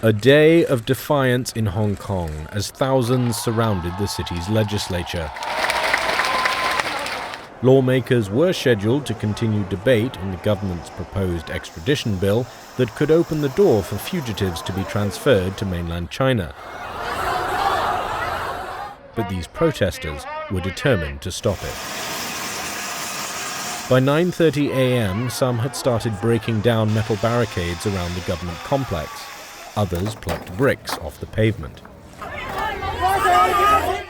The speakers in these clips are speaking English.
A day of defiance in Hong Kong as thousands surrounded the city's legislature. Lawmakers were scheduled to continue debate on the government's proposed extradition bill that could open the door for fugitives to be transferred to mainland China. But these protesters were determined to stop it. By 9:30 a.m., some had started breaking down metal barricades around the government complex. Others plucked bricks off the pavement.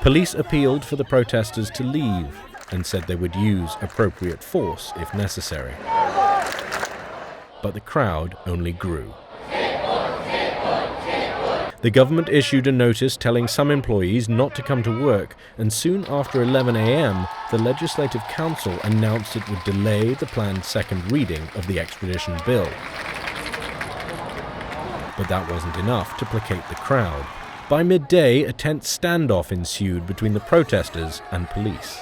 Police appealed for the protesters to leave and said they would use appropriate force if necessary. But the crowd only grew. The government issued a notice telling some employees not to come to work, and soon after 11 a.m., the Legislative Council announced it would delay the planned second reading of the extradition bill. But that wasn't enough to placate the crowd. By midday, a tense standoff ensued between the protesters and police.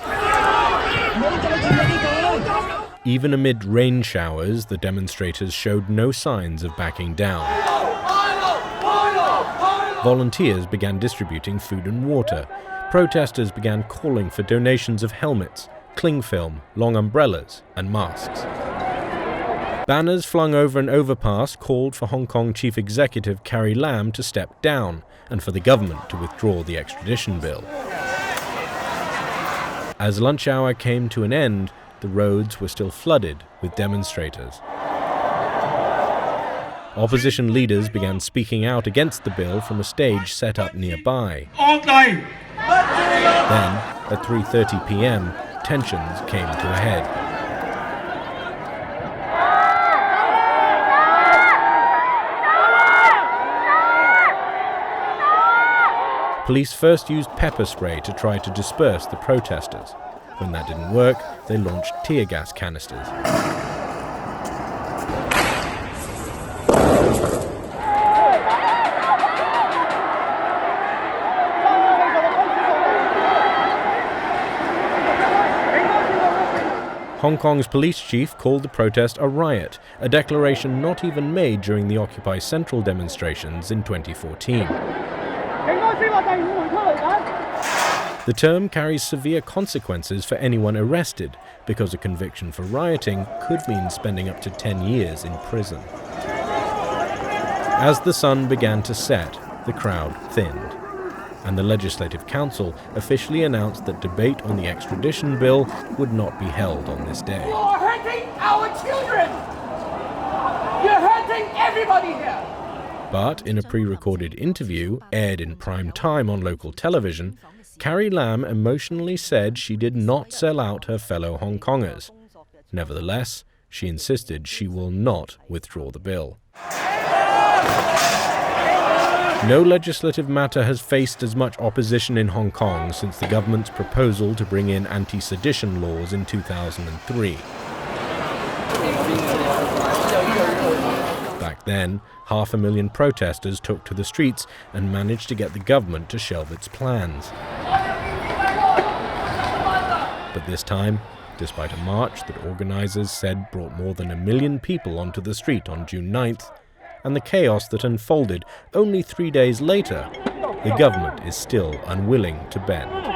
Even amid rain showers, the demonstrators showed no signs of backing down. Volunteers began distributing food and water. Protesters began calling for donations of helmets, cling film, long umbrellas, and masks. Banners flung over an overpass called for Hong Kong Chief Executive Carrie Lam to step down and for the government to withdraw the extradition bill. As lunch hour came to an end, the roads were still flooded with demonstrators. Opposition leaders began speaking out against the bill from a stage set up nearby. Then, at 3:30 p.m., tensions came to a head. Police first used pepper spray to try to disperse the protesters. When that didn't work, they launched tear gas canisters. Hong Kong's police chief called the protest a riot, a declaration not even made during the Occupy Central demonstrations in 2014. The term carries severe consequences for anyone arrested, because a conviction for rioting could mean spending up to 10 years in prison. As the sun began to set, the crowd thinned, and the Legislative Council officially announced that debate on the extradition bill would not be held on this day. You're hurting our children! You're hurting everybody here! But in a pre-recorded interview, aired in prime time on local television, Carrie Lam emotionally said she did not sell out her fellow Hong Kongers. Nevertheless, she insisted she will not withdraw the bill. No legislative matter has faced as much opposition in Hong Kong since the government's proposal to bring in anti-sedition laws in 2003. Back then, 500,000 protesters took to the streets and managed to get the government to shelve its plans. But this time, despite a march that organizers said brought more than 1 million people onto the street on June 9th, and the chaos that unfolded only 3 days later, the government is still unwilling to bend.